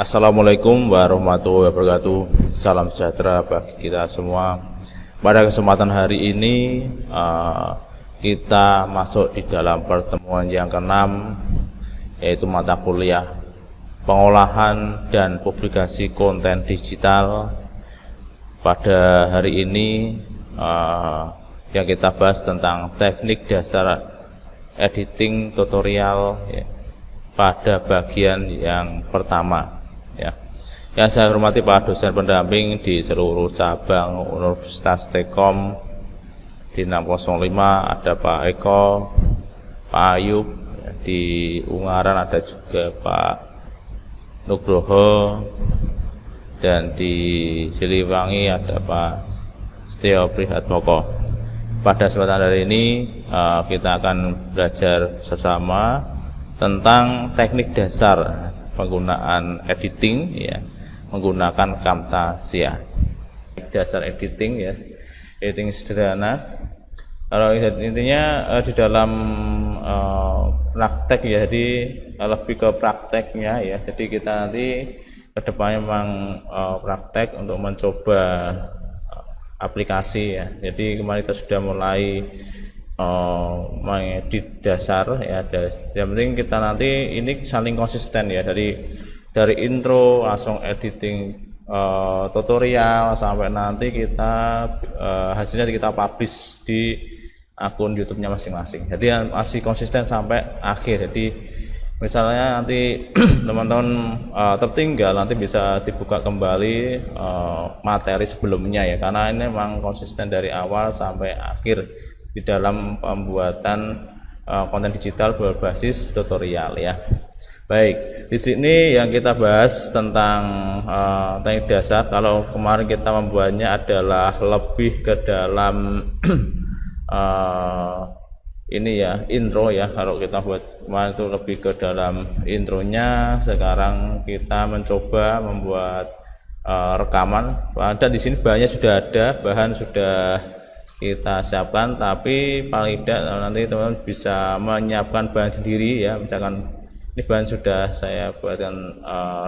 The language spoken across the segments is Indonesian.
Assalamualaikum warahmatullahi wabarakatuh. Salam sejahtera bagi kita semua. Pada kesempatan hari ini kita masuk di dalam pertemuan yang ke-6, yaitu mata kuliah pengolahan dan publikasi konten digital. Pada hari ini yang kita bahas tentang teknik dasar editing tutorial pada bagian yang pertama. Yang saya hormati para dosen pendamping di seluruh cabang Universitas Telkom di 605, ada Pak Eko, Pak Ayub, di Ungaran ada juga Pak Nugroho, dan di Siliwangi ada Pak Setio Prihatmoko. Pada kesempatan hari ini kita akan belajar bersama tentang teknik dasar penggunaan editing menggunakan Camtasia. Dasar editing editing sederhana. Kalau intinya di dalam praktek jadi lebih ke prakteknya Jadi kita nanti kedepannya memang praktek untuk mencoba aplikasi Jadi kemarin kita sudah mulai mengedit dasar Yang penting kita nanti ini saling konsisten dari intro langsung editing tutorial sampai nanti kita hasilnya kita publish di akun YouTube-nya masing-masing. Jadi masih konsisten sampai akhir. Jadi misalnya nanti teman-teman tertinggal, nanti bisa dibuka kembali materi sebelumnya karena ini memang konsisten dari awal sampai akhir di dalam pembuatan konten digital berbasis tutorial Baik, di sini yang kita bahas tentang teknik dasar. Kalau kemarin kita membuatnya adalah lebih ke dalam intro Kalau kita buat kemarin itu lebih ke dalam intronya. Sekarang kita mencoba membuat rekaman. Ada di sini bahannya sudah ada, bahan sudah kita siapkan, tapi paling tidak nanti teman-teman bisa menyiapkan bahan sendiri Misalkan ini bahan sudah saya buatkan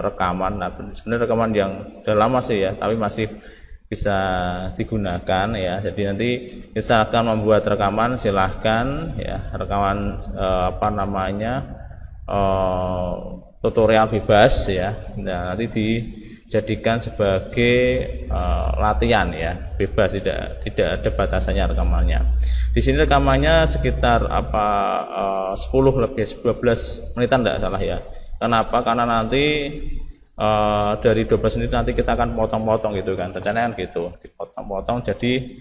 rekaman. Nah, sebenarnya rekaman yang sudah lama sih tapi masih bisa digunakan Jadi nanti misalkan membuat rekaman, silahkan rekaman tutorial bebas Nah, nanti dijadikan sebagai latihan bebas, tidak ada batasannya rekamannya. Di sini rekamannya sekitar 10 lebih 12 menitan enggak salah Kenapa? Karena nanti dari 12 menit nanti kita akan potong-potong rencananya gitu, dipotong-potong jadi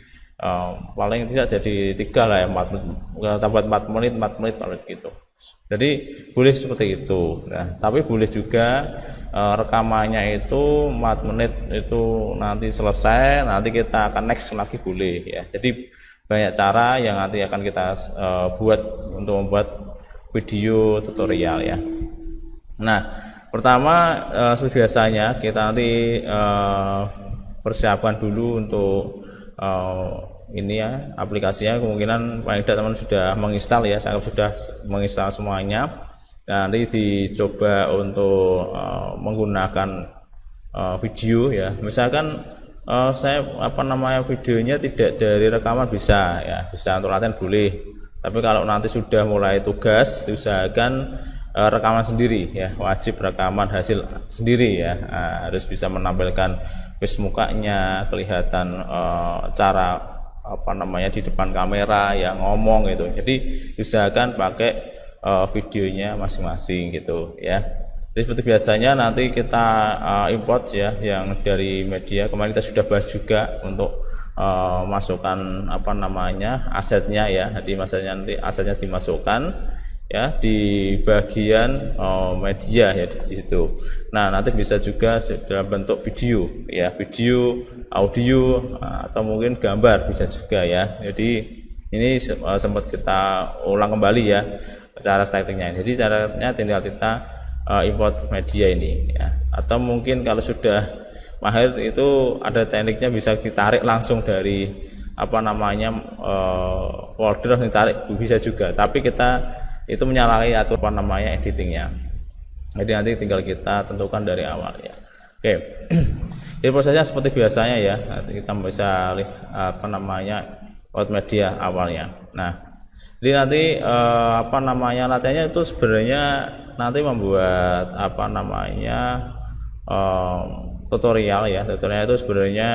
paling tidak jadi 3 4 menit, buat 4 menit gitu. Jadi boleh seperti itu. Nah, tapi boleh juga rekamannya itu 4 menit itu nanti selesai, nanti kita akan next lagi boleh Jadi banyak cara yang nanti akan kita buat untuk membuat video tutorial Nah, pertama seperti biasanya kita nanti persiapkan dulu untuk aplikasinya. Kemungkinan paling tidak teman sudah menginstal saya sudah menginstal semuanya. Nah, nanti dicoba untuk menggunakan video misalkan saya videonya tidak dari rekaman bisa untuk latihan boleh, tapi kalau nanti sudah mulai tugas diusahakan rekaman sendiri wajib rekaman hasil sendiri harus bisa menampilkan mukanya, kelihatan cara di depan kamera ngomong Jadi diusahakan pakai videonya masing-masing Jadi seperti biasanya nanti kita import yang dari media. Kemarin kita sudah bahas juga untuk masukkan asetnya Jadi nanti asetnya dimasukkan di bagian media di situ. Nah, nanti bisa juga dalam bentuk video video, audio atau mungkin gambar bisa juga Jadi ini sempat kita ulang kembali cara settingnya. Jadi caranya tinggal kita import media ini atau mungkin kalau sudah mahir itu ada tekniknya bisa ditarik langsung dari folder langsung ditarik bisa juga, tapi kita itu menyalahi atau editingnya. Jadi nanti tinggal kita tentukan dari awal ya. Oke. Jadi prosesnya seperti biasanya ya. Nanti kita bisa out media awalnya. Nah, jadi nanti latihannya itu sebenarnya nanti membuat tutorial ya. Tutorial itu sebenarnya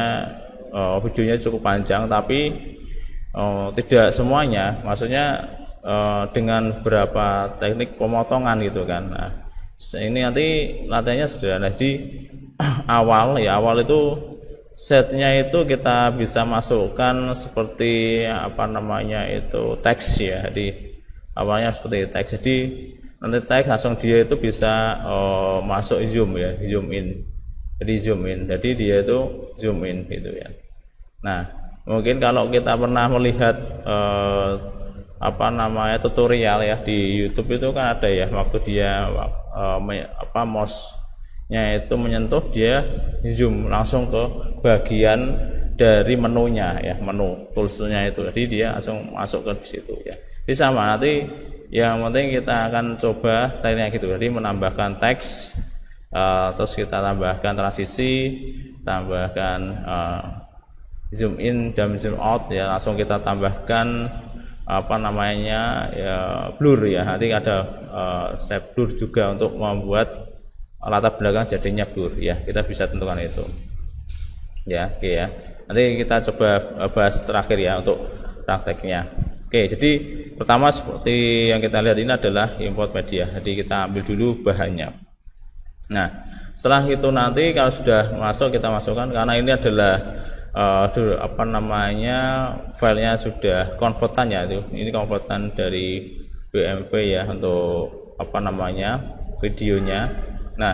videonya cukup panjang, tapi tidak semuanya. Maksudnya dengan beberapa teknik pemotongan gitu kan. Nah, ini nanti latihannya sederhana. Jadi awal itu setnya itu kita bisa masukkan seperti teks ya. Jadi awalnya seperti teks. Jadi nanti teks langsung dia itu bisa masuk zoom ya, zoom in. Jadi zoom in. Jadi dia itu zoom in gitu ya. Nah, mungkin kalau kita pernah melihat tutorial ya di YouTube itu kan ada ya, waktu dia mouse-nya itu menyentuh, dia zoom langsung ke bagian dari menunya ya, menu toolsnya itu. Jadi dia langsung masuk ke situ ya. Jadi sama, nanti yang penting kita akan coba tekniknya gitu. Jadi menambahkan teks, terus kita tambahkan transisi, tambahkan zoom in dan zoom out ya, langsung kita tambahkan blur ya. Nanti ada shape blur juga untuk membuat latar belakang jadinya blur ya. Kita bisa tentukan itu ya. Oke ya, nanti kita coba bahas terakhir ya untuk prakteknya. Oke, jadi pertama seperti yang kita lihat ini adalah import media. Jadi kita ambil dulu bahannya. Nah, setelah itu nanti kalau sudah masuk, kita masukkan, karena ini adalah filenya sudah konvertan ya, itu ini konvertan dari BMP ya untuk videonya. Nah,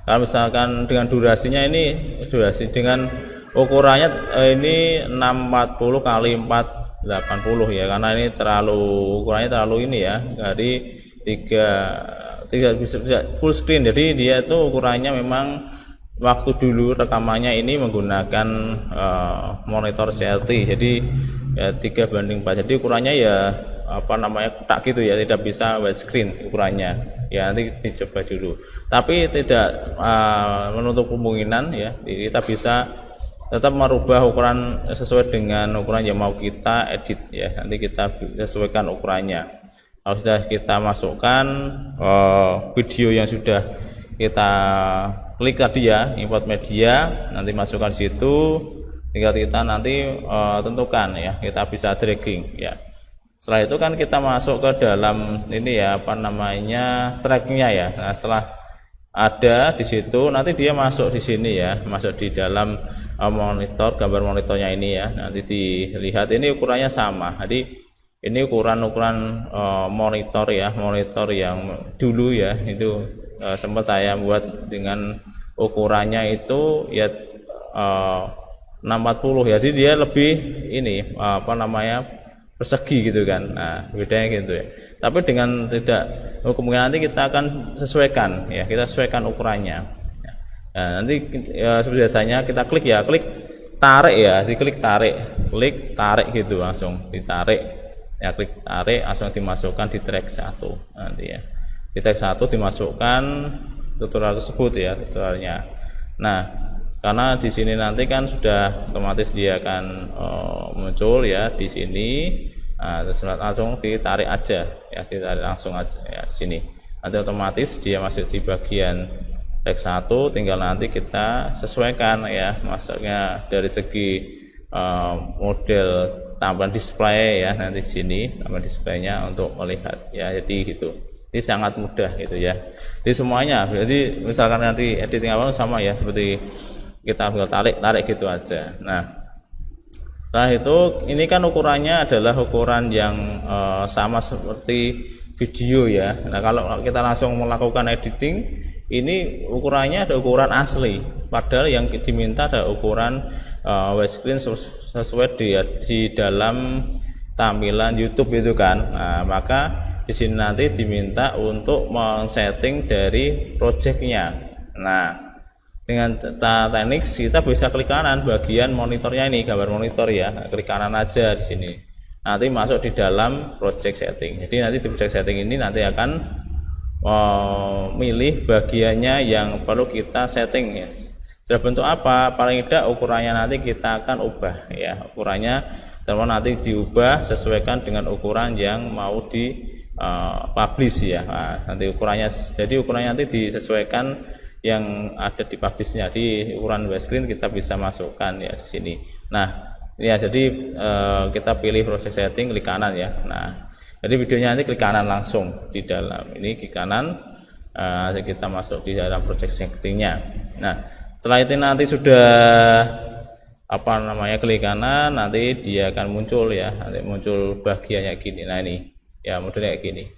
kalau misalkan dengan durasinya, ini durasi dengan ukurannya ini 640 kali 480 ya, karena ini ukurannya terlalu ini ya, jadi tiga bisa full screen. Jadi dia itu ukurannya memang waktu dulu rekamannya ini menggunakan monitor CRT, jadi ya 3:4. Jadi ukurannya ya kotak gitu ya, tidak bisa widescreen ukurannya ya. Nanti dicoba dulu, tapi tidak menutup kemungkinan ya, kita bisa tetap merubah ukuran sesuai dengan ukuran yang mau kita edit ya. Nanti kita sesuaikan ukurannya. Kalau sudah kita masukkan video yang sudah kita klik tadi ya, import media, nanti masukkan situ, tinggal kita nanti tentukan ya, kita bisa dragging ya. Setelah itu kan kita masuk ke dalam ini ya, tracknya ya. Nah, setelah ada di situ, nanti dia masuk di sini ya, masuk di dalam monitor, gambar monitornya ini ya. Nanti dilihat ini ukurannya sama. Jadi ini ukuran monitor ya, monitor yang dulu ya, itu sempat saya buat dengan ukurannya itu ya 640 ya. Jadi dia lebih ini persegi gitu kan. Nah, bedanya gitu ya. Tapi dengan tidak, kemungkinan nanti kita akan sesuaikan ya, kita sesuaikan ukurannya. Nah, nanti seperti biasanya kita klik ya, klik tarik ya, diklik klik tarik gitu, langsung ditarik ya, klik tarik langsung dimasukkan di track 1 nanti ya. Di track 1 dimasukkan tutorial tersebut ya, tutorialnya. Nah, karena di sini nanti kan sudah otomatis dia akan muncul ya di sini. Nah, terus langsung ditarik aja ya, ditarik langsung aja ya di sini. Nanti otomatis dia masuk di bagian track 1, tinggal nanti kita sesuaikan ya, masuknya dari segi model tampilan display ya, nanti di sini tampilan displaynya untuk melihat ya. Jadi gitu. Ini sangat mudah gitu ya. Jadi semuanya, jadi misalkan nanti editing awal sama ya, seperti kita tinggal tarik gitu aja. Nah, setelah itu ini kan ukurannya adalah ukuran yang sama seperti video ya. Nah, kalau kita langsung melakukan editing, ini ukurannya ada ukuran asli, padahal yang diminta ada ukuran widescreen sesuai di dalam tampilan YouTube itu kan. Nah, maka di sini nanti diminta untuk men-setting dari projectnya. Nah, dengan teknik kita bisa klik kanan bagian monitornya ini, gambar monitor ya, klik kanan aja di sini. Nanti masuk di dalam project setting. Jadi nanti di project setting ini nanti akan milih bagiannya yang perlu kita setting ya. Dalam bentuk apa? Paling tidak ukurannya nanti kita akan ubah ya. Ukurannya teman nanti diubah sesuaikan dengan ukuran yang mau di publish ya. Nah, nanti ukurannya, jadi ukurannya nanti disesuaikan yang ada di publishnya. Di ukuran widescreen kita bisa masukkan ya di sini. Nah, ya jadi kita pilih project setting, klik kanan ya. Nah, jadi videonya nanti klik kanan langsung di dalam ini, klik kanan, kita masuk di dalam project settingnya. Nah, setelah itu nanti sudah klik kanan, nanti dia akan muncul ya, nanti muncul bagiannya gini. Nah ini ya modelnya kayak gini.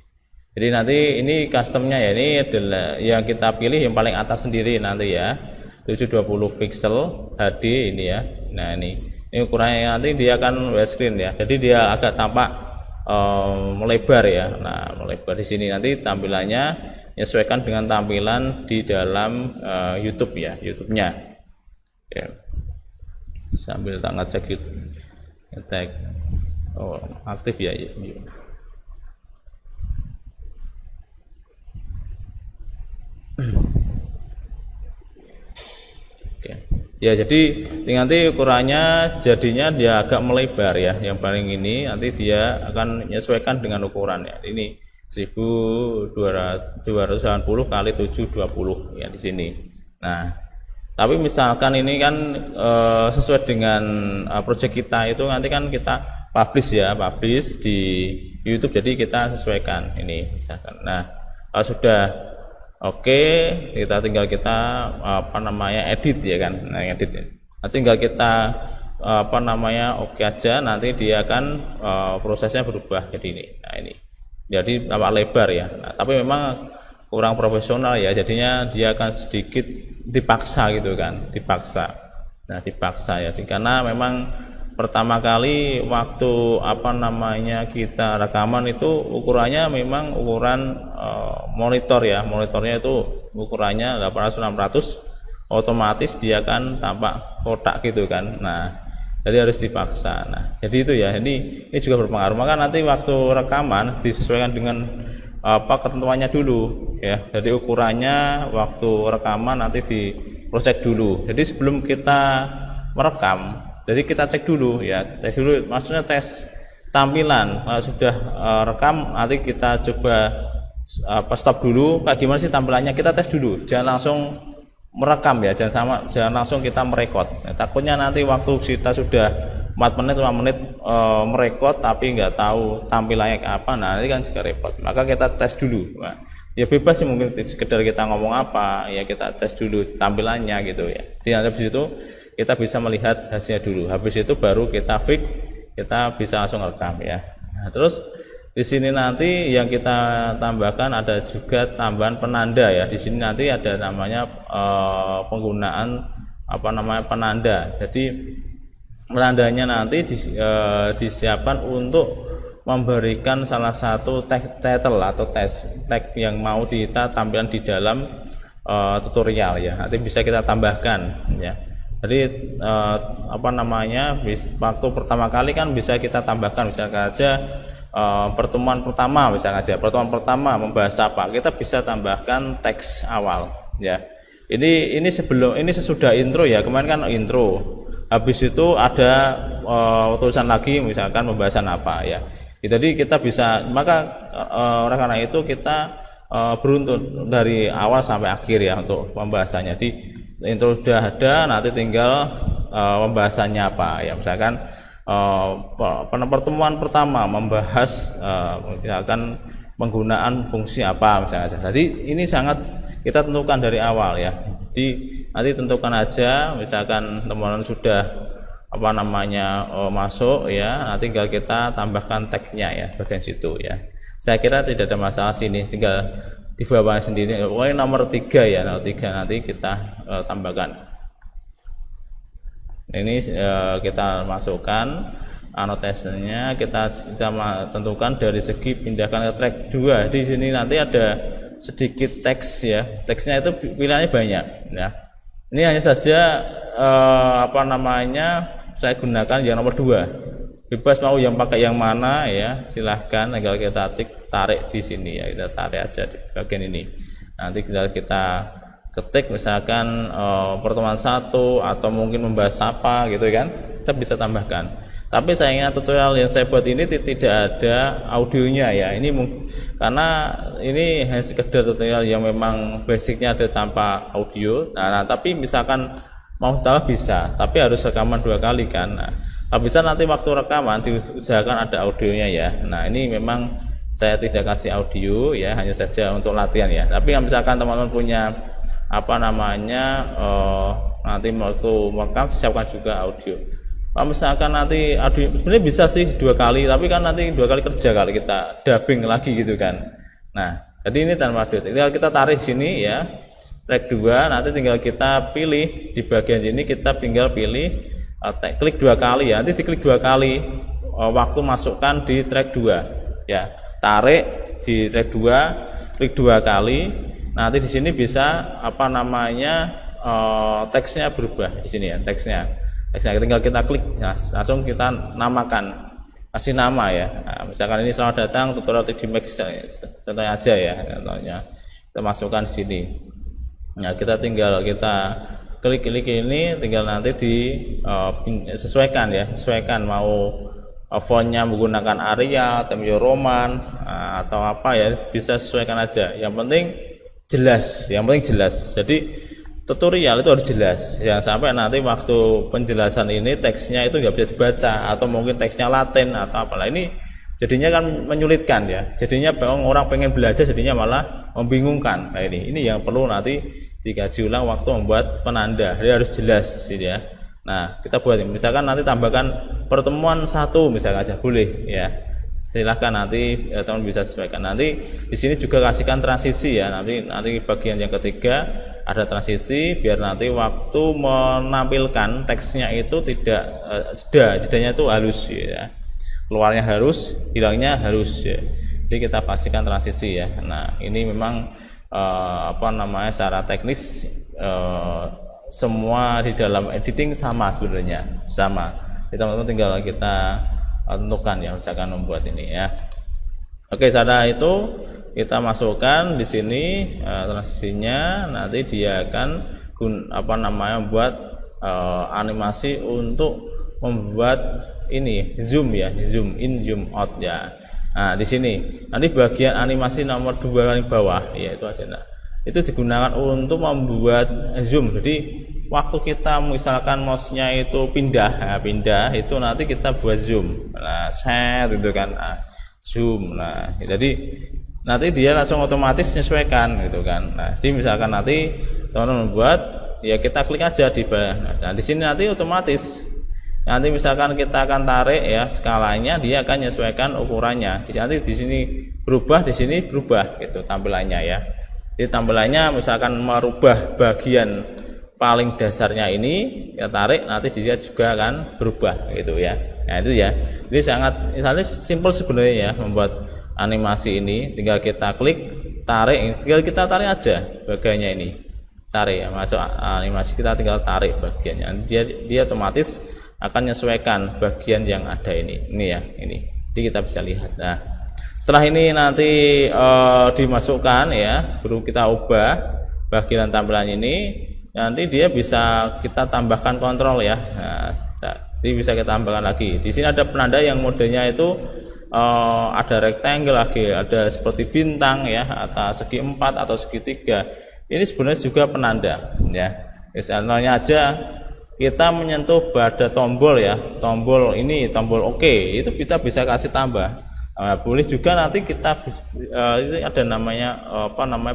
Jadi nanti ini customnya ya, ini adalah yang kita pilih yang paling atas sendiri nanti ya, 720 pixel HD ini ya. Nah ini ukurannya nanti dia akan widescreen ya, jadi dia agak tampak melebar ya. Nah melebar di sini nanti tampilannya menyesuaikan dengan tampilan di dalam YouTube ya, YouTube-nya ya. Sambil tak ngecek gitu, ngecek aktif ya. Oke. Ya jadi nanti ukurannya jadinya dia agak melebar ya, yang paling ini nanti dia akan menyesuaikan dengan ukuran ya. Ini 1290 kali 720 ya di sini. Nah, tapi misalkan ini kan sesuai dengan project kita itu nanti kan kita publish ya, publish di YouTube, jadi kita sesuaikan ini misalkan. Nah, sudah oke, kita tinggal edit ya kan. Nah, edit ya. Nah, tinggal kita oke aja, nanti dia akan prosesnya berubah jadi ini. Nah, ini. Jadi tampak lebar ya. Nah, tapi memang kurang profesional ya, jadinya dia akan sedikit dipaksa gitu kan, dipaksa. Nah, dipaksa ya, karena memang pertama kali waktu kita rekaman itu ukurannya memang ukuran monitor ya, monitornya itu ukurannya 800-600, otomatis dia kan tampak kotak gitu kan. Nah, jadi harus dipaksa. Nah, jadi itu ya, ini juga berpengaruh. Maka nanti waktu rekaman disesuaikan dengan ketentuannya dulu ya. Jadi ukurannya waktu rekaman nanti diproses dulu. Jadi sebelum kita merekam, jadi kita cek dulu ya, tes dulu, maksudnya tes tampilan. Kalau sudah rekam, nanti kita coba stop dulu, kayak gimana sih tampilannya, kita tes dulu, jangan langsung merekam ya, jangan langsung kita merekod. Nah, takutnya nanti waktu kita sudah 4 menit 5 menit merekod tapi nggak tahu tampilannya kayak apa, nah ini kan juga repot. Maka kita tes dulu. Nah, ya bebas sih, mungkin sekedar kita ngomong apa ya, kita tes dulu tampilannya gitu ya. Di habis itu kita bisa melihat hasilnya dulu, habis itu baru kita fix, kita bisa langsung rekam ya. Nah, terus di sini nanti yang kita tambahkan ada juga tambahan penanda ya. Di sini nanti ada namanya penggunaan penanda. Jadi penandanya nanti disiapkan untuk memberikan salah satu title atau tag yang mau kita tampilkan di dalam tutorial ya. Nanti bisa kita tambahkan ya. Jadi waktu pertama kali kan bisa kita tambahkan, misalkan aja pertemuan pertama, misalkan aja pertemuan pertama membahas apa, kita bisa tambahkan teks awal ya. Ini sesudah intro ya, kemarin kan intro, habis itu ada tulisan lagi misalkan pembahasan apa ya. Jadi kita bisa, maka oleh karena itu kita beruntun dari awal sampai akhir ya untuk pembahasannya. Di intro sudah ada, nanti tinggal pembahasannya apa ya, misalkan pertemuan pertama membahas misalkan penggunaan fungsi apa misalnya. Jadi ini sangat kita tentukan dari awal ya. Jadi nanti tentukan aja, misalkan teman-teman sudah masuk ya, nanti tinggal kita tambahkan tagnya ya bagian situ ya. Saya kira tidak ada masalah sini, tinggal di bawah sendiri. Pokoknya nomor 3 ya, nomor 3 nanti kita tambahkan. Ini kita masukkan anotasinya, kita bisa tentukan dari segi pindahkan ke track 2. Di sini nanti ada sedikit teks ya, teksnya itu pilihannya banyak ya. Ini hanya saja saya gunakan yang nomor 2, bebas mau yang pakai yang mana ya, silahkan, tinggal kita tarik di sini ya, kita tarik aja di bagian ini. Nanti kita ketik misalkan pertemuan 1 atau mungkin membahas apa gitu kan, kita bisa tambahkan. Tapi sayangnya tutorial yang saya buat ini tidak ada audionya ya. Ini karena ini hanya sekedar tutorial yang memang basicnya ada tanpa audio. Nah, tapi misalkan mau tambah bisa, tapi harus rekaman 2 kali kan. Nah, bisa nanti waktu rekaman diusahakan ada audionya ya. Nah, ini memang saya tidak kasih audio ya, hanya saja untuk latihan ya. Tapi misalkan teman-teman punya nanti waktu merekam siapkan juga audio. Kalau misalkan nanti audio sebenarnya bisa sih 2 kali, tapi kan nanti 2 kali kerja kalau kita dubbing lagi gitu kan. Nah, jadi ini tanpa audio. Tinggal kita tarik sini ya, track 2. Nanti tinggal kita pilih di bagian sini, kita tinggal pilih klik 2 kali ya. Nanti diklik 2 kali waktu masukkan di track 2 ya. Tarik di track 2, klik 2 kali. Nanti di sini bisa teksnya berubah di sini ya, teksnya tinggal kita klik, nah, langsung kita namakan, kasih nama ya. Nah, misalkan ini selamat datang tutorial 3D Max contohnya aja ya, contohnya kita masukkan di sini. Nah, kita klik ini, tinggal nanti sesuaikan ya, sesuaikan mau fontnya menggunakan Arial, Times New Roman atau apa ya, bisa sesuaikan aja. Yang penting jelas. Jadi tutorial itu harus jelas, jangan sampai nanti waktu penjelasan ini teksnya itu nggak bisa dibaca atau mungkin teksnya Latin atau apalah, ini jadinya kan menyulitkan ya, jadinya orang pengen belajar jadinya malah membingungkan. Nah, ini yang perlu nanti dikaji ulang waktu membuat penanda, jadi harus jelas gitu ya. Nah, kita buat misalkan nanti tambahkan pertemuan 1 misalkan aja boleh ya, silahkan nanti teman bisa sesuaikan. Nanti di sini juga kasihkan transisi ya, nanti bagian yang ketiga ada transisi biar nanti waktu menampilkan teksnya itu tidak jedanya itu halus ya, keluarnya harus, hilangnya harus ya. Jadi kita pastikan transisi ya. Nah, ini memang secara teknis semua di dalam editing sama sebenarnya, sama. Teman-teman tinggal kita tentukan ya, misalkan membuat ini ya. Oke, setelah itu kita masukkan di sini transisinya, nanti dia akan membuat animasi untuk membuat ini zoom ya, zoom in, zoom out ya. Nah, di sini nanti bagian animasi nomor 2 paling bawah ya, itu ada. Nah, itu digunakan untuk membuat zoom. Jadi waktu kita misalkan mouse-nya itu pindah itu nanti kita buat zoom. Nah, set itu kan, zoom. Nah, jadi nanti dia langsung otomatis menyesuaikan gitu kan. Nah, jadi misalkan nanti teman-teman membuat ya, kita klik aja di bawah. Nah, di sini nanti otomatis nanti misalkan kita akan tarik ya skalanya, dia akan menyesuaikan ukurannya. Nanti di sini berubah, di sini berubah gitu tampilannya ya. Jadi tampilannya misalkan merubah bagian paling dasarnya ini ya, tarik, nanti dia juga akan berubah gitu ya. Nah, itu ya. Jadi sangat simple sebenarnya ya membuat animasi ini. Tinggal kita klik, tarik, tinggal kita tarik aja bagiannya ini, tarik ya, masuk animasi, kita tinggal tarik bagiannya, dia otomatis akan menyesuaikan bagian yang ada ini ya, ini. Jadi kita bisa lihat. Nah, setelah ini nanti dimasukkan ya, baru kita ubah bagian tampilan ini, nanti dia bisa kita tambahkan kontrol ya. Nah, jadi bisa kita tambahkan lagi. Di sini ada penanda yang modenya itu ada rectangle lagi, ada seperti bintang ya, atau segi 4 atau segi 3. Ini sebenarnya juga penanda ya. Misalnya aja kita menyentuh pada tombol ya, tombol ini, tombol OK, itu kita bisa kasih tambah. Nah, boleh juga nanti kita itu ada namanya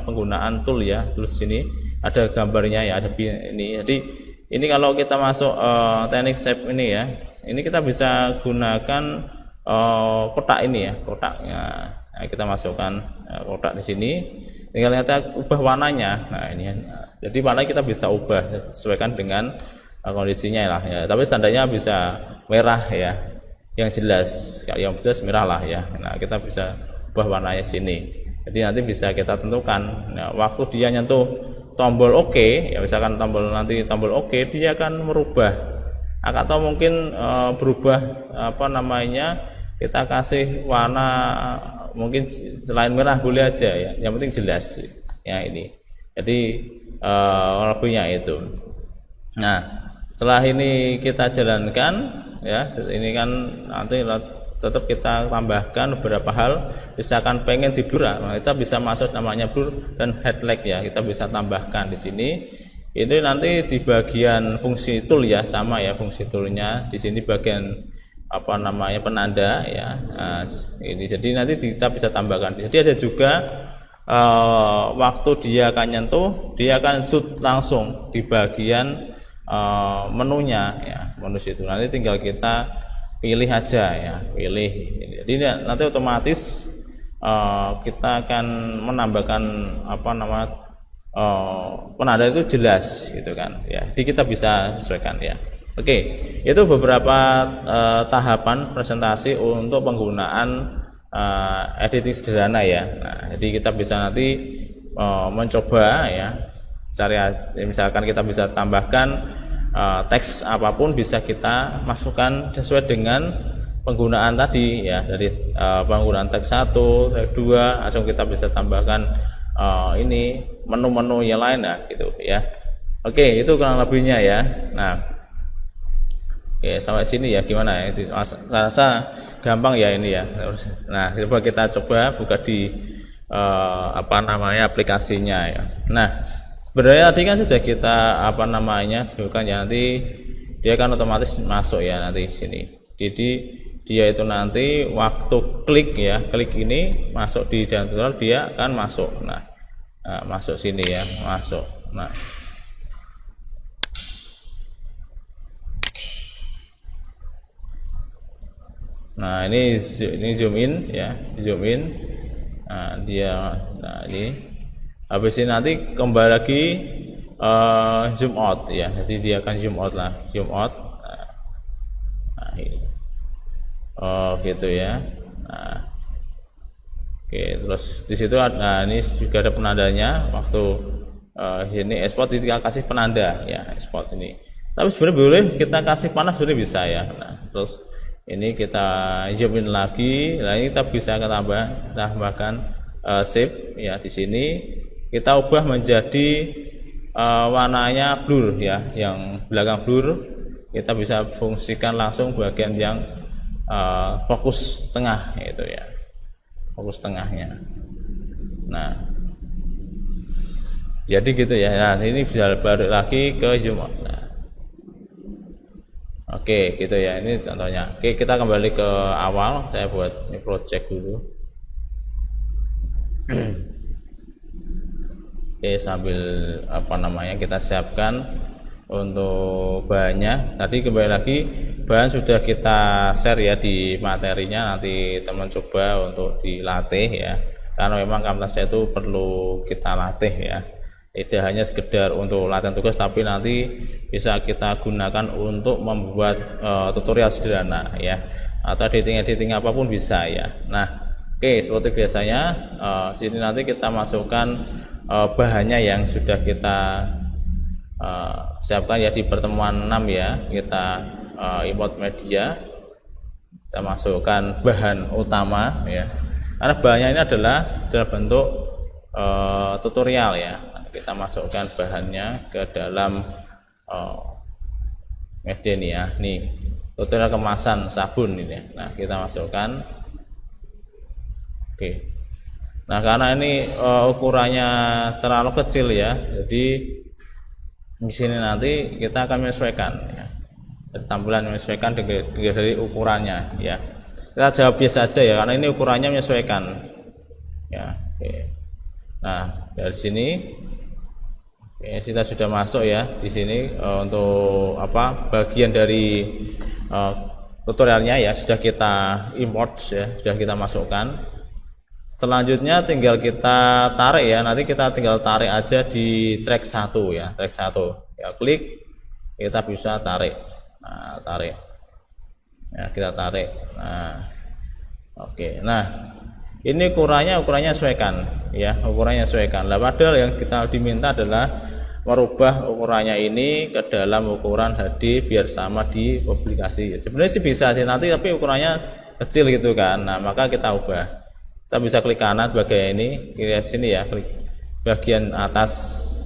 penggunaan tool ya, terus sini ada gambarnya ya, ada ini. Jadi ini kalau kita masuk teknik shape ini ya, ini kita bisa gunakan kotak ini ya, kotaknya. Nah, kita masukkan kotak di sini, tinggal kita ubah warnanya. Nah, ini jadi warna kita bisa ubah sesuaikan dengan kondisinya lah ya, tapi standarnya bisa merah ya, yang jelas, yang jelas merah lah ya. Nah, kita bisa ubah warnanya sini, jadi nanti bisa kita tentukan. Nah, waktu dia nyentuh tombol OK ya, misalkan tombol OK, dia akan merubah atau mungkin berubah kita kasih warna mungkin selain merah boleh aja ya, yang penting jelas ya ini. Jadi lebihnya itu. Nah, setelah ini kita jalankan ya, ini kan nanti tetap kita tambahkan beberapa hal. Misalkan pengen di blur, nah kita bisa masuk namanya blur dan highlight ya, kita bisa tambahkan di sini. Ini nanti di bagian fungsi tool ya, sama ya fungsi toolnya di sini bagian apa namanya penanda ya. Nah, ini jadi nanti kita bisa tambahkan. Jadi ada juga waktu dia akan nyentuh, dia akan shoot langsung di bagian menunya ya, menu situ. Nanti tinggal kita pilih aja ya, pilih. Jadi nanti otomatis kita akan menambahkan apa namanya penanda itu jelas gitu kan ya. Jadi kita bisa sesuaikan ya. Oke, itu beberapa tahapan presentasi untuk penggunaan editing sederhana ya. Nah, jadi kita bisa nanti mencoba ya, cari misalkan kita bisa tambahkan teks apapun bisa kita masukkan sesuai dengan penggunaan tadi ya, dari penggunaan teks 1, teks 2 langsung kita bisa tambahkan ini menu-menu yang lain ya gitu ya. Oke, itu kurang lebihnya ya. Nah, oke, sampai sini ya gimana ya, itu saya rasa gampang ya ini ya. Nah, kita coba buka di apa namanya aplikasinya ya. Nah, sebenarnya tadi kan sudah kita apa namanya bukan ya, nanti dia kan otomatis masuk ya nanti di sini. Jadi dia itu nanti waktu klik ya, klik ini masuk di jalan tutorial dia akan masuk. Nah, masuk sini ya, masuk. Nah, ini zoom in ya, zoom in. Nah, ini habis ini nanti kembali lagi zoom out ya, jadi dia akan zoom out lah, zoom out. Nah ini. Gitu ya. Nah, oke, terus di situ nah ini juga ada penandanya. Waktu sini export kita kasih penanda ya, export ini. Tapi sebenarnya boleh kita kasih panah sebenarnya bisa ya. Nah, terus ini kita zoom in lagi. Nah, ini kita bisa tambahkan shape ya, di sini kita ubah menjadi warnanya blur ya, yang belakang blur kita bisa fungsikan langsung bagian yang fokus tengah itu ya, fokus tengahnya. Nah, jadi gitu ya. Nah, ini bisa balik lagi ke zoom out. Nah, oke gitu ya, ini contohnya. Oke, kita kembali ke awal. Saya buat ini project dulu. Oke, sambil apa namanya kita siapkan untuk bahannya. Tadi kembali lagi bahan sudah kita share ya di materinya, nanti teman coba untuk dilatih ya, karena memang Camtasia itu perlu kita latih ya, tidak hanya sekedar untuk latihan tugas, tapi nanti bisa kita gunakan untuk membuat tutorial sederhana ya, atau editing apapun bisa ya. Nah, oke, seperti biasanya sini nanti kita masukkan bahannya yang sudah kita siapkan ya di pertemuan 6 ya. Kita import media, kita masukkan bahan utama ya, karena bahannya ini adalah dalam bentuk tutorial ya. Kita masukkan bahannya ke dalam media ini ya, nih tutorial kemasan sabun ini. Nah, kita masukkan. Oke. Nah, karena ini ukurannya terlalu kecil ya, jadi di sini nanti kita akan menyesuaikan ya, tampilan menyesuaikan dari ukurannya ya. Kita jawab biasa saja ya, karena ini ukurannya menyesuaikan ya. Oke. Nah, dari sini kita sudah masuk ya di sini untuk apa bagian dari tutorialnya ya, sudah kita import ya, sudah kita masukkan. Selanjutnya tinggal kita tarik ya, nanti kita tinggal tarik aja di track 1 ya, track 1 ya, klik kita bisa tarik. Nah, tarik ya, kita tarik. Nah, oke. Nah, ini ukurannya sesuaikan ya, ukurannya sesuaikan. Nah, padahal yang kita diminta adalah merubah ukurannya ini ke dalam ukuran HD biar sama di publikasi. Sebenarnya sih bisa sih nanti, tapi ukurannya kecil gitu kan. Nah, maka kita ubah. kita bisa klik kanan bagian ini, klik sini ya, klik bagian atas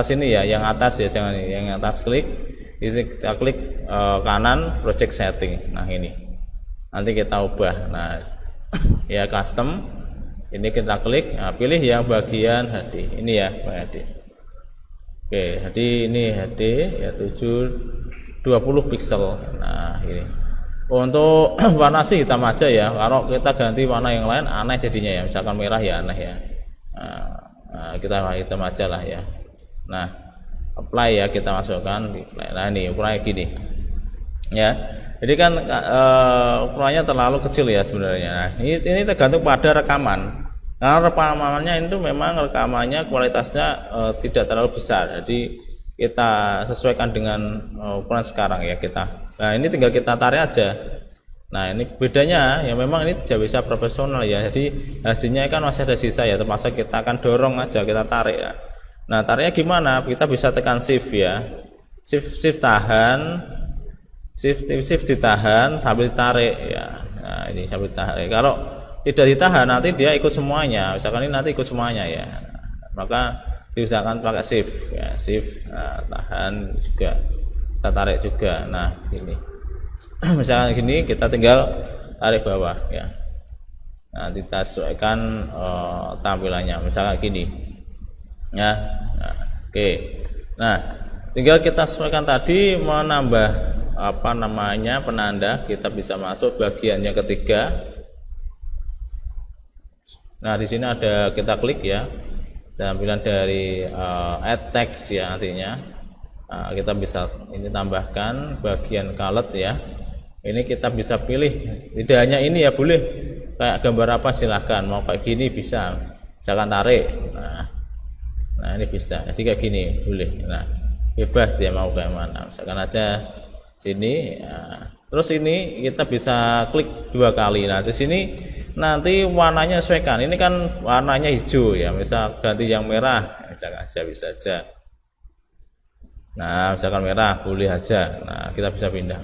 ini ya, yang atas ya, jangan yang atas, klik ini, kita klik kanan project setting. Nah ini nanti kita ubah, nah ya custom ini kita klik, nah, pilih yang bagian HD ini ya, HD. Oke, HD ini HD ya 720 pixel. Nah ini untuk warna sih hitam aja ya, kalau kita ganti warna yang lain aneh jadinya ya, misalkan merah ya aneh ya. Nah, kita hitam aja lah ya. Nah apply ya, kita masukkan di play. Nah ini ukurannya gini ya, jadi kan ukurannya terlalu kecil ya sebenarnya. Nah, ini tergantung pada rekaman. Karena rekamannya itu memang rekamannya kualitasnya tidak terlalu besar, jadi kita sesuaikan dengan ukuran sekarang ya kita. Nah ini tinggal kita tarik aja. Nah ini bedanya ya, memang ini tidak bisa profesional ya, jadi hasilnya kan masih ada sisa ya, terpaksa kita akan dorong aja, kita tarik ya. Nah tariknya gimana? Kita bisa tekan shift ya, shift tahan, shift ditahan sambil tarik ya. Nah ini sambil tarik, kalau tidak ditahan nanti dia ikut semuanya, misalkan ini nanti ikut semuanya ya, maka diusahakan pakai shift ya, shift, nah, tahan juga, kita tarik juga. Nah ini misalkan gini, kita tinggal tarik bawah ya, nah kita sesuaikan tampilannya misalkan gini ya. Nah, oke, nah tinggal kita sesuaikan tadi, menambah apa namanya penanda, kita bisa masuk bagian yang ketiga. Nah di sini ada, kita klik ya, tampilan dari add text ya, artinya kita bisa ini tambahkan bagian color ya. Ini kita bisa pilih, tidak hanya ini ya, boleh kayak gambar apa silahkan, mau kayak gini bisa, jangan tarik. Nah ini bisa, jadi kayak gini boleh. Nah bebas ya mau kayak mana, misalkan aja sini ya. Terus ini kita bisa klik 2 kali. Nah di sini nanti warnanya sesuaikan, ini kan warnanya hijau ya, misal ganti yang merah misalkan aja, bisa aja. Nah misalkan merah boleh aja. Nah kita bisa pindah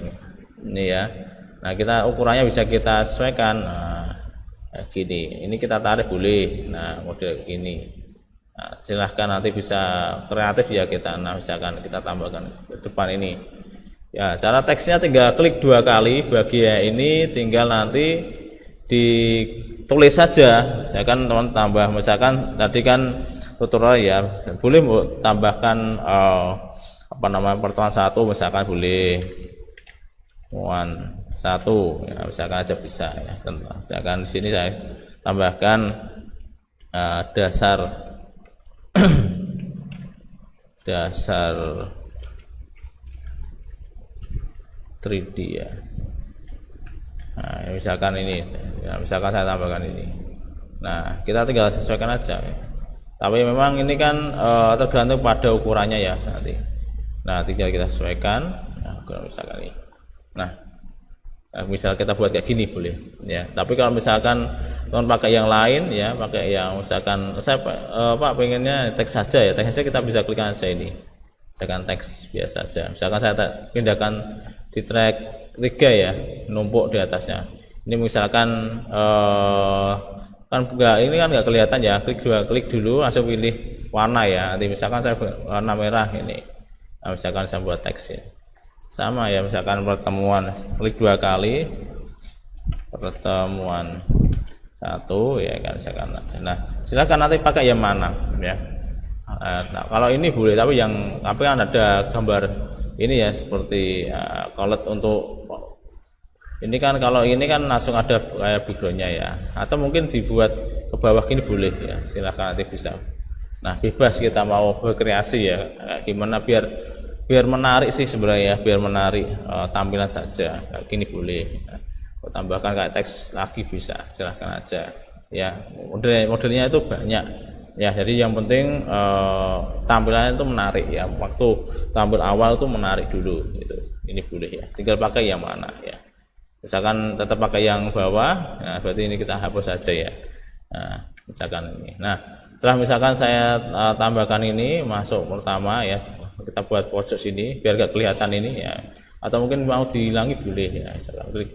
ini ya. Nah kita ukurannya bisa kita sesuaikan. Nah gini, ini kita tarik boleh. Nah model gini. Nah, silahkan nanti bisa kreatif ya kita. Nah misalkan kita tambahkan ke depan ini ya, cara teksnya tinggal klik 2 kali bagian ini, tinggal nanti ditulis saja. Saya kan teman tambah, misalkan tadi kan tutorial ya, boleh tambahkan apa namanya pertemuan 1 misalkan boleh, pertemuan 1 ya, misalkan aja bisa ya. Misalkan di sini saya tambahkan dasar dasar 3D ya. Nah, misalkan ini ya, misalkan saya tambahkan ini. Nah kita tinggal sesuaikan aja ya. Tapi memang ini kan tergantung pada ukurannya ya nanti. Nah tinggal kita sesuaikan. Nah misalkan ini. Nah misal kita buat kayak gini boleh ya. Tapi kalau misalkan teman pakai yang lain ya, pakai yang misalkan saya Pak pengennya teks saja ya, teks saja kita bisa klik aja ini. Misalkan teks biasa saja. Misalkan saya pindahkan di track 3 ya, numpuk di atasnya. Ini misalkan kan enggak, ini kan enggak kelihatan ya, klik dulu langsung pilih warna ya. Nanti misalkan saya warna merah ini. Nah, misalkan saya buat teks ya. Sama ya, misalkan pertemuan, klik 2 kali pertemuan 1 ya kan, misalkan aja. Nah, silakan nanti pakai yang mana ya. Nah, kalau ini boleh, tapi kan ada gambar ini ya, seperti color untuk ini kan, kalau ini kan langsung ada kayak backgroundnya ya, atau mungkin dibuat ke bawah gini boleh ya, silahkan nanti bisa. Nah bebas kita mau berkreasi ya, gimana biar menarik sih sebenarnya, biar menarik tampilan saja kayak gini boleh. Tambahkan kayak teks lagi bisa, silahkan aja ya. Modelnya itu banyak ya, jadi yang penting tampilannya itu menarik ya, waktu tampil awal itu menarik dulu gitu. Ini boleh ya, tinggal pakai yang mana ya. Misalkan tetap pakai yang bawah, nah berarti ini kita hapus saja ya. Nah misalkan ini, nah setelah misalkan saya tambahkan ini masuk pertama ya, kita buat pojok sini biar gak kelihatan ini ya, atau mungkin mau dihilangi boleh ya, misalkan klik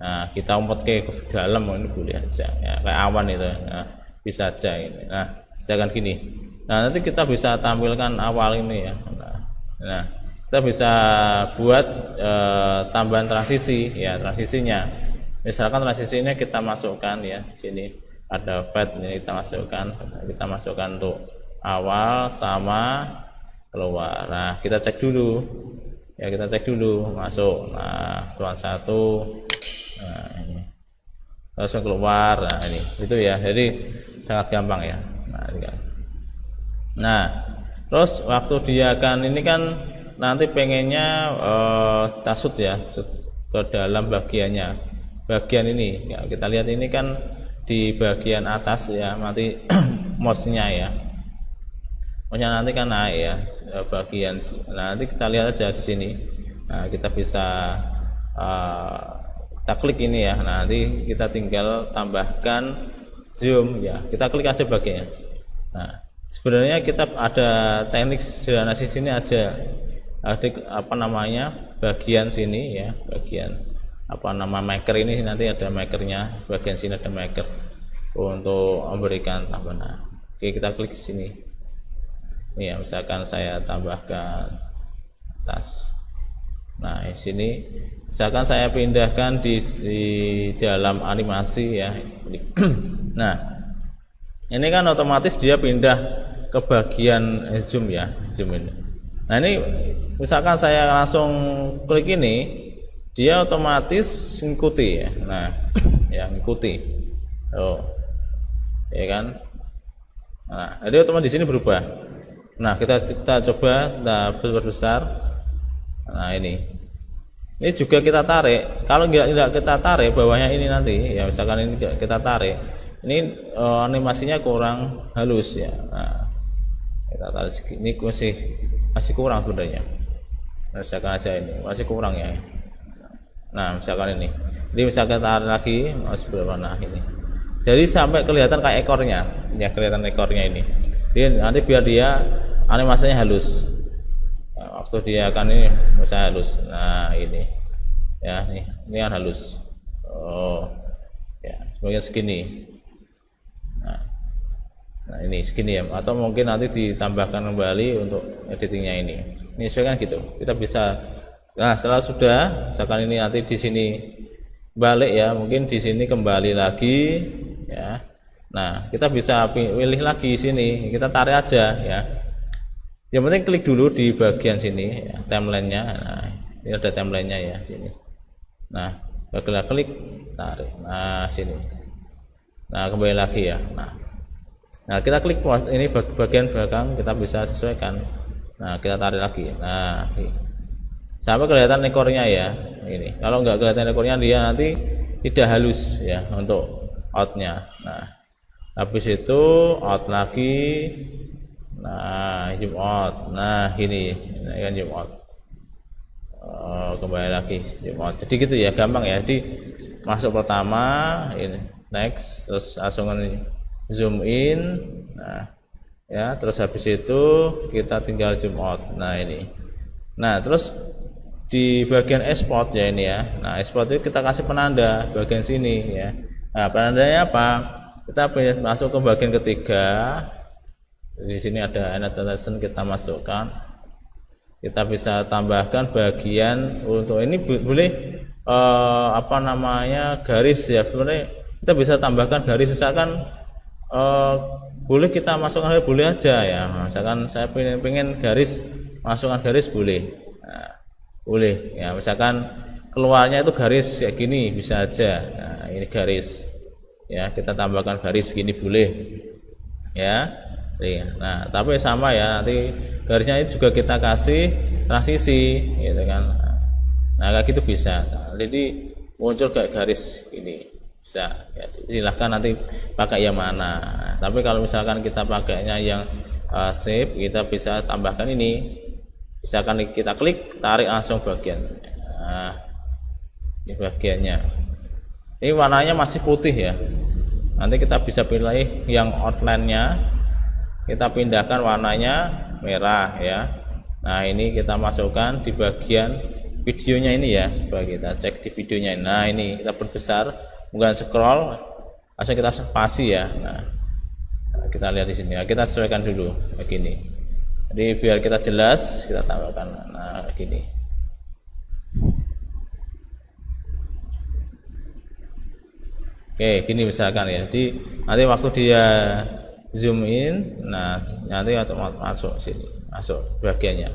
Nah, kita umpet ke dalam ini boleh aja ya, kayak awan itu. Nah, bisa aja ini. Nah, misalkan gini. Nah, nanti kita bisa tampilkan awal ini ya. Nah, kita bisa buat tambahan transisi ya, transisinya. Misalkan transisinya kita masukkan ya, sini ada fade ini kita masukkan untuk awal sama keluar. Nah, kita cek dulu. Ya, kita cek dulu masuk. Nah, tuan satu. Nah, ini langsung keluar. Nah, ini itu ya, jadi sangat gampang ya. Nah, terus waktu dia kan ini kan nanti pengennya tasut ya ke dalam bagian ini ya, kita lihat ini kan di bagian atas ya, nanti mouse-nya ya, nanti kan naik ya bagian. Nah, nanti kita lihat aja di sini. Nah, kita bisa kita klik ini ya. Nah, nanti kita tinggal tambahkan zoom ya. Kita klik aja bagiannya. Nah, sebenarnya kita ada teknik sederhana di sini aja. Ada bagian sini ya, bagian maker ini, nanti ada makernya, bagian sini ada maker untuk memberikan tambahan. Oke, kita klik di sini. Ini ya, misalkan saya tambahkan tas. Nah, di sini misalkan saya pindahkan di dalam animasi ya. Nah, ini kan otomatis dia pindah ke bagian zoom ya, zoom ini. Nah, ini misalkan saya langsung klik ini, dia otomatis ngikuti ya. Nah, ya ngikuti. Oh, ya kan. Nah, jadi otomatis di sini berubah. Nah, kita coba perbesar. Nah, ini juga kita tarik. Kalau tidak kita tarik bawahnya ini nanti ya, misalkan ini kita tarik, ini animasinya kurang halus ya. Nah, kita tarik ini masih kurang sebenarnya. Misalkan aja ini masih kurang ya. Nah, misalkan ini misalkan tarik lagi masih berapa. Nah, ini jadi sampai kelihatan kayak ekornya ya, kelihatan ekornya ini. Jadi nanti biar dia animasinya halus. Nah, waktu dia akan ini misalnya halus. Nah, ini ya, ini kan halus. Oh ya, sebagian segini. Nah, ini segini ya, atau mungkin nanti ditambahkan kembali untuk editingnya ini. Ini sesuai kan gitu. Kita bisa. Nah, setelah sudah, misalkan ini nanti di sini balik ya, mungkin di sini kembali lagi ya. Nah, kita bisa pilih lagi sini, kita tarik aja ya. Yang penting klik dulu di bagian sini ya, timelinenya. Nah, ini ada timelinenya ya sini. Nah, bagian klik tarik. Nah, sini. Nah, kembali lagi ya. Nah, kita klik ini bagian belakang, kita bisa sesuaikan. Nah, kita tarik lagi. Nah, sampai kelihatan ekornya ya. Ini. Kalau nggak kelihatan ekornya, dia nanti tidak halus ya untuk outnya. Nah, habis itu out lagi. Nah, zoom out. Nah, ini kan zoom out. Kembali lagi zoom out. Jadi gitu ya, gampang ya. Jadi masuk pertama, ini next, terus langsung zoom in. Nah, ya, terus habis itu kita tinggal zoom out. Nah, ini. Nah, terus di bagian export ya ini ya. Nah, export itu kita kasih penanda bagian sini ya. Nah, penandanya apa? Kita masuk ke bagian ketiga. Di sini ada annotation, kita masukkan. Kita bisa tambahkan bagian untuk ini boleh garis ya. Sebenarnya kita bisa tambahkan garis, misalkan boleh kita masukkan, boleh aja ya. Misalkan saya pengen garis, masukkan garis boleh. Nah, boleh ya, misalkan keluarnya itu garis kayak gini bisa aja. Nah, ini garis ya, kita tambahkan garis gini boleh ya. Nah, tapi sama ya, nanti garisnya itu juga kita kasih transisi gitu kan. Nah, kayak gitu bisa. Nah, jadi muncul kayak garis ini bisa ya, silahkan nanti pakai yang mana. Nah, tapi kalau misalkan kita pakainya yang shape, kita bisa tambahkan ini. Misalkan kita klik, tarik langsung bagian. Nah, ini bagiannya. Ini warnanya masih putih ya. Nanti kita bisa pilih yang outline-nya, kita pindahkan warnanya merah ya. Nah, ini kita masukkan di bagian videonya ini ya, coba kita cek di videonya. Nah ini kita perbesar, bukan scroll, langsung kita spasi ya. Nah kita lihat di sini, nah, kita sesuaikan dulu begini. Jadi biar kita jelas, kita tambahkan. Nah gini. Oke, gini misalkan ya. Jadi nanti waktu dia zoom in, nah nanti masuk sini, masuk bagiannya.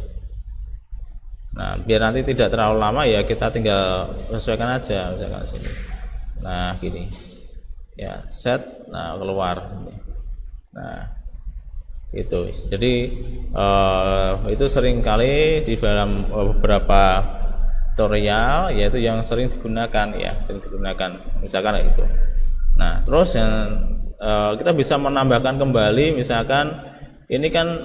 Nah biar nanti tidak terlalu lama ya, kita tinggal sesuaikan aja misalkan sini. Nah gini ya, set, nah keluar. Nah itu jadi itu sering kali di dalam beberapa tutorial, yaitu yang sering digunakan ya, misalkan itu. Nah terus yang kita bisa menambahkan kembali, misalkan ini kan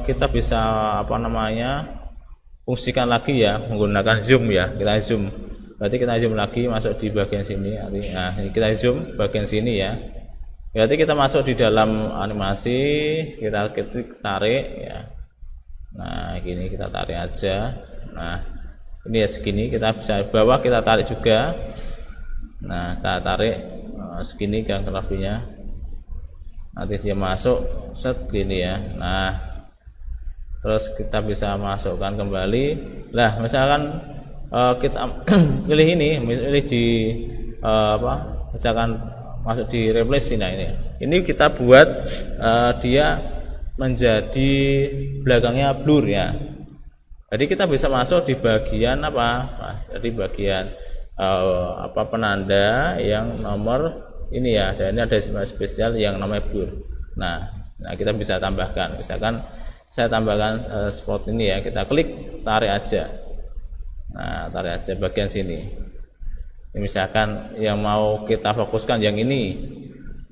kita bisa apa namanya, fungsikan lagi ya menggunakan zoom ya. Kita zoom, berarti kita zoom lagi masuk di bagian sini. Nah ini kita zoom bagian sini ya, berarti kita masuk di dalam animasi, kita tarik ya. Nah gini kita tarik aja. Nah ini ya segini, kita bisa bawah kita tarik juga. Nah kita tarik segini kan lebihnya, nanti dia masuk set gini ya. Nah terus kita bisa masukkan kembali lah, misalkan kita pilih ini, pilih di misalkan masuk di replace. Nah ini kita buat dia menjadi belakangnya blur ya. Jadi kita bisa masuk di bagian apa? Nah, jadi bagian penanda yang nomor ini ya. Dan ini ada spesial yang namanya blur. Nah kita bisa tambahkan. Misalkan saya tambahkan spot ini ya. Kita klik, tarik aja. Nah tarik aja bagian sini. Ini misalkan yang mau kita fokuskan yang ini.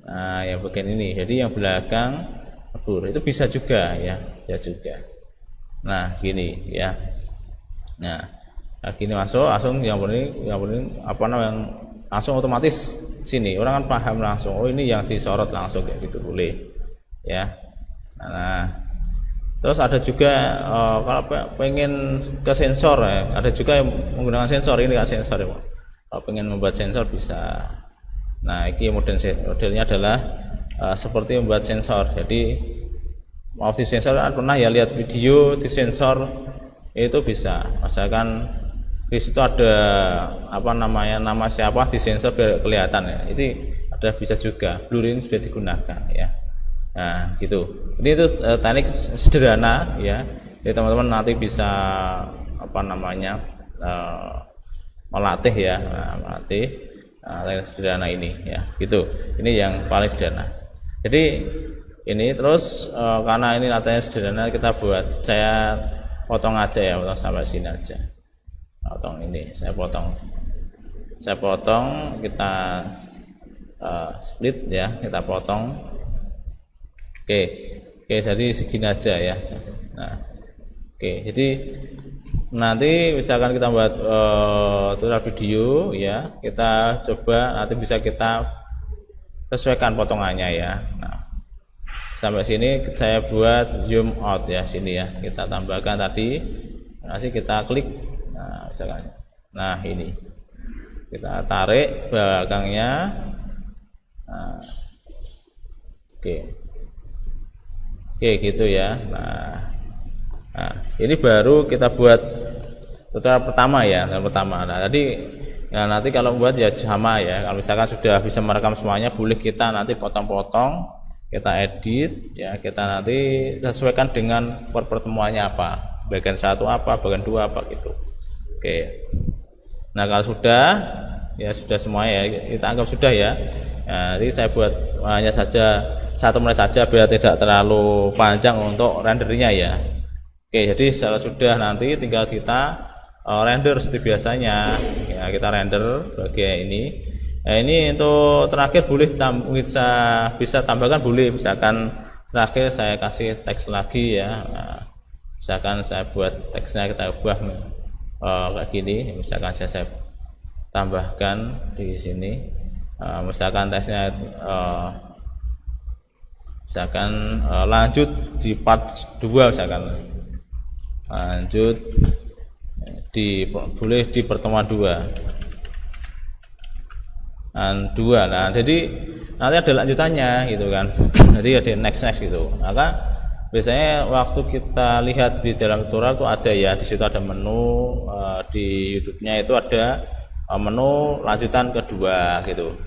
Nah yang bagian ini. Jadi yang belakang blur itu bisa juga ya. Ya juga. Nah gini ya. Nah gini masuk langsung, yang penting apa namanya, yang langsung otomatis sini orang kan paham langsung, oh ini yang disorot langsung kayak gitu boleh ya. Nah terus ada juga kalau pengen ke sensor ya, ada juga yang menggunakan sensor. Ini nggak sensor ya, kalau pengen membuat sensor bisa. Nah ini modelnya adalah seperti membuat sensor. Jadi mau di sensor, pernah ya lihat video di sensor itu bisa, misalkan di situ ada apa namanya, nama siapa di sensor biar kelihatan ya, itu ada bisa juga. Blur ini sudah digunakan ya. Nah gitu, ini itu teknik sederhana ya, jadi teman-teman nanti bisa apa namanya melatih ya, melatih teknik sederhana ini ya gitu. Ini yang paling sederhana. Jadi ini terus karena ini latihannya sederhana, kita buat, saya potong aja ya, potong sampai sini aja. Potong ini, saya potong, kita split ya, kita potong. Oke, jadi segini aja ya. Nah, oke, jadi nanti misalkan kita buat tutorial video ya, kita coba nanti bisa kita sesuaikan potongannya ya. Nah sampai sini saya buat zoom out ya, sini ya kita tambahkan tadi, nanti kita klik. Nah misalkan, nah ini kita tarik belakangnya. Nah, oke gitu ya. Nah ini baru kita buat tutorial pertama ya, yang pertama. Nah tadi ya, nanti kalau buat ya sama ya, kalau misalkan sudah bisa merekam semuanya, boleh kita nanti potong-potong, kita edit ya, kita nanti sesuaikan dengan pertemuannya apa, bagian satu apa, bagian dua apa gitu. Oke. Nah kalau sudah ya, sudah semua ya, kita anggap sudah ya. Nah, jadi saya buat hanya saja 1 menit saja biar tidak terlalu panjang untuk rendernya ya. Oke, jadi kalau sudah nanti tinggal kita render seperti biasanya ya, kita render bagian ini. Nah ini untuk terakhir boleh bisa tambahkan, boleh misalkan terakhir saya kasih teks lagi ya. Nah, misalkan saya buat teksnya, kita ubah kayak gini, misalkan saya tambahkan di sini, misalkan teksnya misalkan lanjut di part 2, misalkan lanjut boleh di pertemuan 2 dan 2. Nah, jadi nanti ada lanjutannya gitu kan. Jadi ada next gitu. Maka biasanya waktu kita lihat di dalam tutorial itu ada ya, di situ ada menu, di YouTube-nya itu ada menu lanjutan kedua gitu.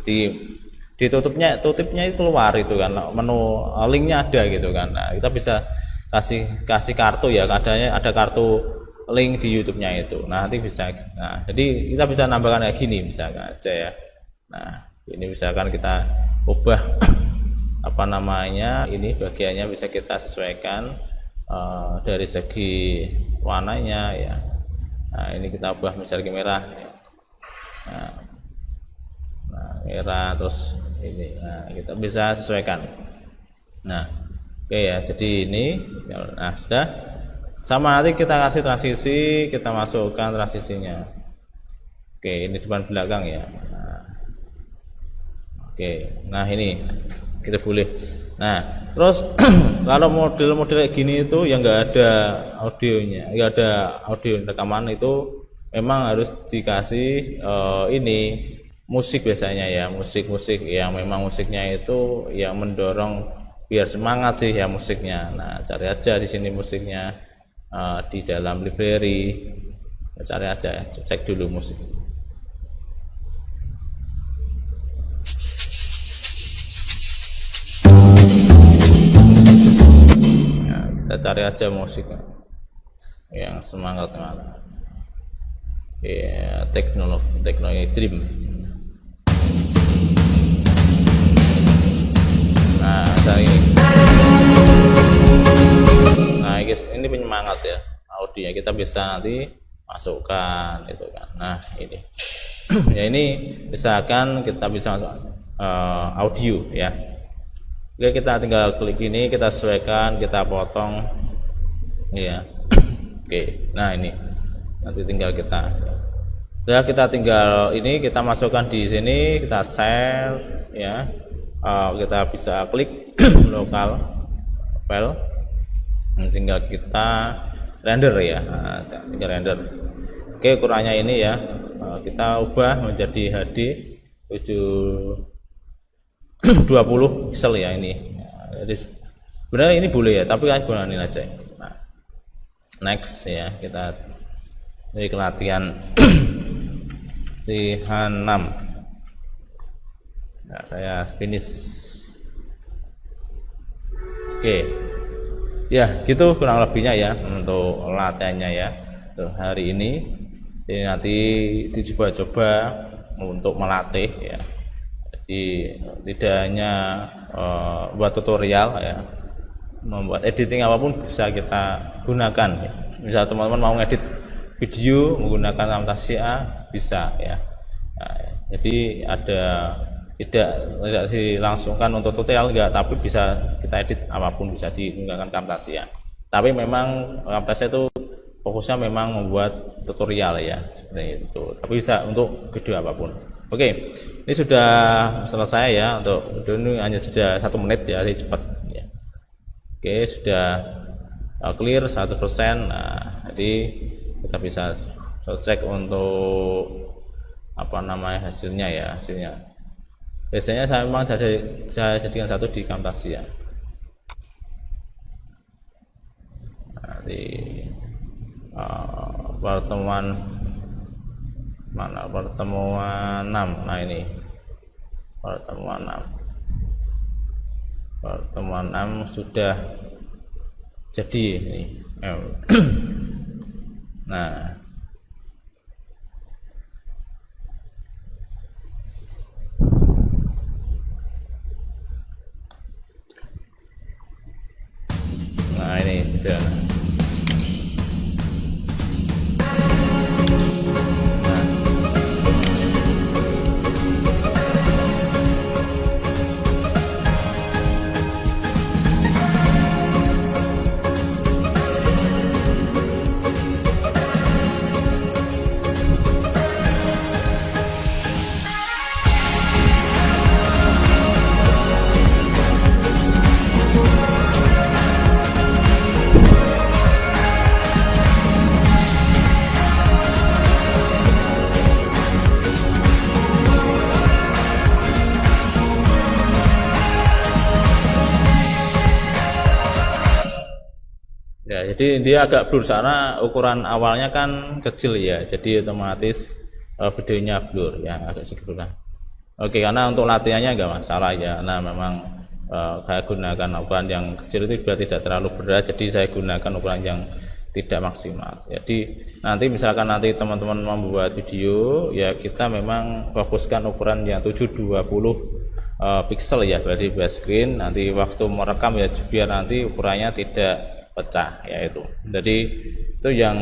Tutupnya itu keluar itu kan, menu linknya ada gitu kan. Nah, kita bisa kasih kartu ya, ada kartu link di YouTube-nya itu. Nah, nanti bisa. Nah, jadi kita bisa nambahkan kayak gini misalkan aja ya. Nah, ini misalkan kita ubah apa namanya, ini bagiannya bisa kita sesuaikan dari segi warnanya ya. Nah, ini kita ubah misalnya merah ya. Nah, merah terus ini. Nah, kita bisa sesuaikan. Nah, oke ya. Jadi ini nah sudah sama, nanti kita kasih transisi, kita masukkan transisinya. Oke, ini depan belakang ya. Oke, nah ini kita boleh. Nah, terus kalau model-model kayak gini itu yang nggak ada audionya, nggak ada audio rekaman, itu memang harus dikasih ini musik biasanya ya, musik yang memang musiknya itu yang mendorong biar semangat sih ya musiknya. Nah, cari aja di sini musiknya di dalam library, cari aja, cek dulu musik. Kita cari aja musik yang semangat mana ya, teknologi dream. Nah, cari ini. Nah, guys, ini penyemangat ya, audio kita bisa nanti masukkan itu kan. Nah, ini ya, ini misalkan kita bisa masuk audio ya. Oke, kita tinggal klik ini, kita sesuaikan, kita potong ya. Oke, nah ini nanti tinggal kita tinggal ini, kita masukkan di sini, kita share ya. Kita bisa klik lokal file, tinggal kita render ya. Nah, tinggal render. Oke, ukurannya ini ya, kita ubah menjadi HD 20 pixel ya ini. Jadi sebenarnya ini boleh ya, tapi kan gunain aja. Nah, next ya, kita dari latihan latihan 6. Nah, saya finish. Oke. Ya, gitu kurang lebihnya ya untuk latihannya ya. Tuh, hari ini nanti dicoba-coba untuk melatih ya. Jadi tidak hanya buat tutorial ya, membuat editing apapun bisa kita gunakan ya. Misal teman-teman mau ngedit video menggunakan Camtasia bisa ya. Nah, jadi tidak dilangsungkan untuk tutorial enggak, tapi bisa kita edit apapun bisa menggunakan Camtasia. Tapi memang Camtasia itu fokusnya memang membuat tutorial ya, seperti itu. Tapi bisa untuk video apapun. Oke, ini sudah selesai ya, untuk video ini hanya sudah 1 menit ya, jadi cepat ya. Oke, sudah clear 100%. Nah, jadi kita bisa cek untuk apa namanya hasilnya ya, hasilnya. Biasanya saya memang saya jadikan satu di Camtasia. Nah, di pertemuan 6. Nah, ini pertemuan 6 sudah jadi ini. Nah, ini sudah. Ya, jadi dia agak blur karena ukuran awalnya kan kecil ya, jadi otomatis videonya blur ya, agak sedikit blur. Oke, karena untuk latihannya nggak masalah ya, nah memang saya gunakan ukuran yang kecil itu biar tidak terlalu berat, jadi saya gunakan ukuran yang tidak maksimal. Jadi nanti misalkan nanti teman-teman membuat video ya, kita memang fokuskan ukuran yang 720 pixel ya, berarti buat screen. Nanti waktu merekam ya biar nanti ukurannya tidak pecah ya itu. Jadi itu yang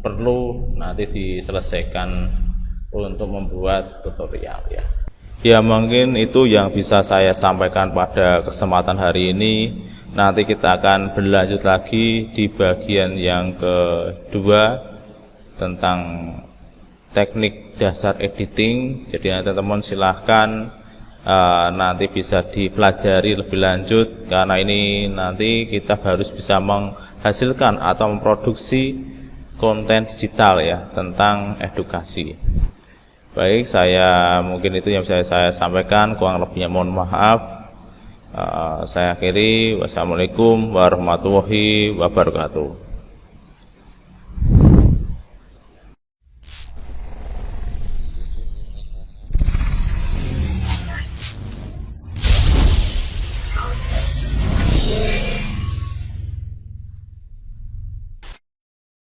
perlu nanti diselesaikan untuk membuat tutorial ya. Ya mungkin itu yang bisa saya sampaikan pada kesempatan hari ini. Nanti kita akan berlanjut lagi di bagian yang kedua tentang teknik dasar editing. Jadi nanti teman-teman silahkan nanti bisa dipelajari lebih lanjut, karena ini nanti kita harus bisa menghasilkan atau memproduksi konten digital ya tentang edukasi. Baik, saya mungkin itu yang bisa saya sampaikan, kurang lebihnya mohon maaf. Saya akhiri, wassalamualaikum warahmatullahi wabarakatuh.